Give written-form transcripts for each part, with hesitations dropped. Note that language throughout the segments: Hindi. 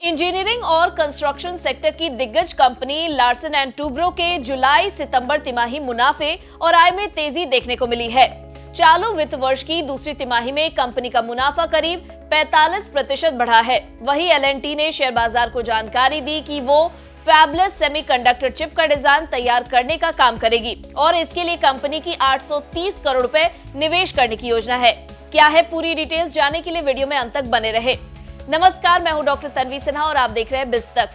इंजीनियरिंग और कंस्ट्रक्शन सेक्टर की दिग्गज कंपनी लार्सन एंड टूब्रो के जुलाई सितंबर तिमाही मुनाफे और आय में तेजी देखने को मिली है। चालू वित्त वर्ष की दूसरी तिमाही में कंपनी का मुनाफा करीब 45% बढ़ा है। वहीं L&T ने शेयर बाजार को जानकारी दी कि वो फैबलेस सेमीकंडक्टर चिप का डिजाइन तैयार करने का काम करेगी और इसके लिए कंपनी की 830 करोड़ रुपए निवेश करने की योजना है। क्या है पूरी डिटेल्स जानने के लिए वीडियो में अंत तक बने रहे। नमस्कार, मैं हूं डॉक्टर तन्वी सिन्हा और आप देख रहे हैं बिस्तक।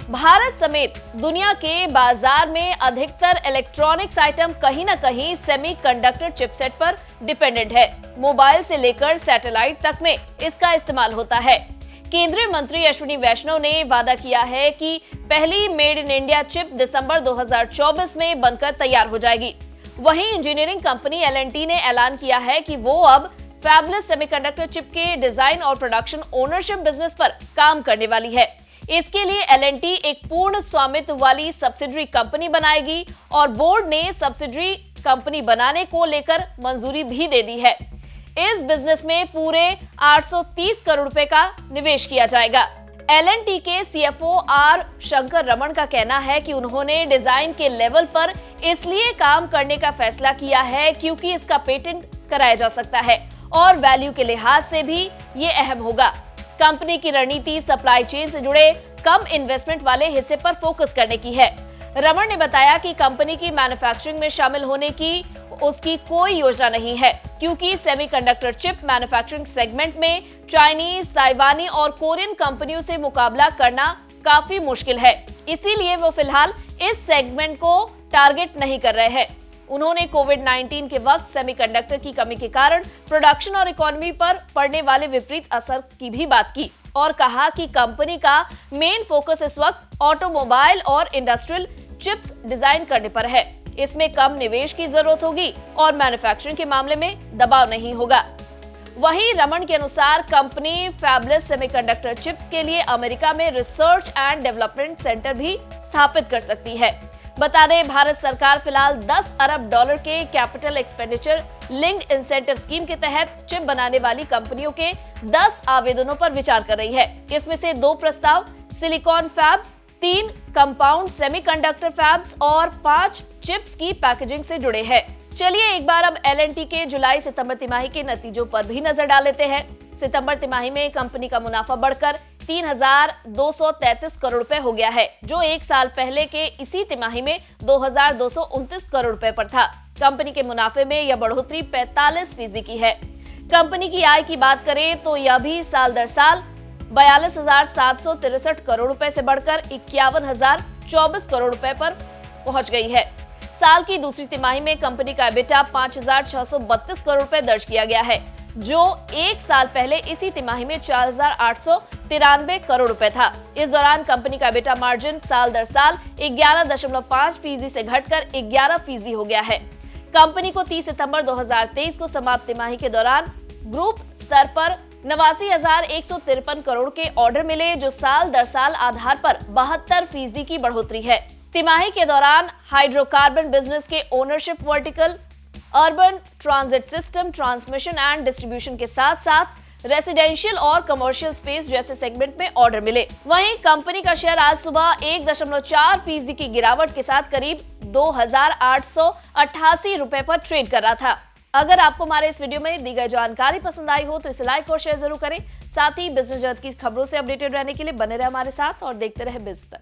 भारत समेत दुनिया के बाजार में अधिकतर इलेक्ट्रॉनिक्स आइटम कहीं न कहीं सेमीकंडक्टर चिपसेट पर डिपेंडेंट है। मोबाइल से लेकर सैटेलाइट तक में इसका इस्तेमाल होता है। केंद्रीय मंत्री अश्विनी वैष्णव ने वादा किया है कि पहली मेड इन इंडिया चिप दिसंबर 2024 में बनकर तैयार हो जाएगी। वहीं इंजीनियरिंग कंपनी L&T ने ऐलान किया है कि वो अब फैबलेस सेमीकंडक्टर चिप के डिजाइन और प्रोडक्शन ओनरशिप बिजनेस पर काम करने वाली है। इसके लिए L&T एक पूर्ण स्वामित्व वाली सब्सिडरी कंपनी बनाएगी और बोर्ड ने सब्सिडरी कंपनी बनाने को लेकर मंजूरी भी दे दी है। इस बिजनेस में पूरे 830 करोड़ रुपए का निवेश किया जाएगा। L&T के CFO आर शंकर रमन का कहना है कि उन्होंने डिजाइन के लेवल पर इसलिए काम करने का फैसला किया है क्योंकि इसका पेटेंट कराया जा सकता है और वैल्यू के लिहाज से भी ये अहम होगा। कंपनी की रणनीति सप्लाई चेन से जुड़े कम इन्वेस्टमेंट वाले हिस्से पर फोकस करने की है। रमन ने बताया कि कंपनी की मैन्युफैक्चरिंग में शामिल होने की उसकी कोई योजना नहीं है क्योंकि सेमीकंडक्टर चिप मैन्युफैक्चरिंग सेगमेंट में चाइनीज, ताइवानी और कोरियन कंपनियों से मुकाबला करना काफी मुश्किल है। इसीलिए वो फिलहाल इस सेगमेंट को टारगेट नहीं कर रहे हैं। उन्होंने कोविड-19 के वक्त सेमीकंडक्टर की कमी के कारण प्रोडक्शन और इकोनॉमी पर पड़ने वाले विपरीत असर की भी बात की और कहा कि कंपनी का मेन फोकस इस वक्त ऑटोमोबाइल और इंडस्ट्रियल चिप्स डिजाइन करने पर है। इसमें कम निवेश की जरूरत होगी और मैन्युफैक्चरिंग के मामले में दबाव नहीं होगा। वहीं रमन के अनुसार कंपनी फैबलेस सेमीकंडक्टर चिप्स के लिए अमेरिका में रिसर्च एंड डेवलपमेंट सेंटर भी स्थापित कर सकती है। बता दें, भारत सरकार फिलहाल 10 अरब डॉलर के capital expenditure linked incentive scheme के तहत चिप बनाने वाली कंपनियों के 10 आवेदनों पर विचार कर रही है। इसमें से 2 प्रस्ताव silicon fabs, 3 compound semiconductor fabs और 5 चिप्स की पैकेजिंग से जुड़े हैं। चलिए एक बार अब L&T के जुलाई सितंबर तिमाही के नतीजों पर भी नजर डाल लेते हैं। सितंबर तिमाही में कंपनी का मुनाफा बढ़कर 3,233 करोड़ रुपए हो गया है, जो एक साल पहले के इसी तिमाही में 2,229 करोड़ रुपए पर था। कंपनी के मुनाफे में यह बढ़ोतरी 45% की है। कंपनी की आय की बात करें तो यह भी साल दर साल 42,763 करोड़ रुपए से बढ़कर 51,024 करोड़ रुपए पर पहुंच गई है। साल की दूसरी तिमाही में कंपनी का EBITDA 5,632 करोड़ रुपए दर्ज किया गया है, जो एक साल पहले इसी तिमाही में 4,893 करोड़ रुपए था। इस दौरान कंपनी का EBITDA मार्जिन साल दर साल 11.5% से घटकर 11% हो गया है। कंपनी को 30 सितंबर 2023 को समाप्त तिमाही के दौरान ग्रुप स्तर पर 89,153 करोड़ के ऑर्डर मिले, जो साल दर साल आधार पर 72% की बढ़ोतरी है। तिमाही के दौरान हाइड्रोकार्बन बिजनेस के ownership vertical, urban transit system, transmission and distribution के साथ साथ रेसिडेंशियल और कमर्शियल स्पेस जैसे सेगमेंट में ऑर्डर मिले। वहीं कंपनी का शेयर आज सुबह 1.4% की गिरावट के साथ करीब 2,888 रुपए पर ट्रेड कर रहा था। अगर आपको हमारे इस वीडियो में दी गई जानकारी पसंद आई हो तो इसे लाइक और शेयर जरूर करें। साथ ही बिजनेस जगत की खबरों से अपडेटेड रहने के लिए बने रहे हमारे साथ और देखते रहे बिज़ तक।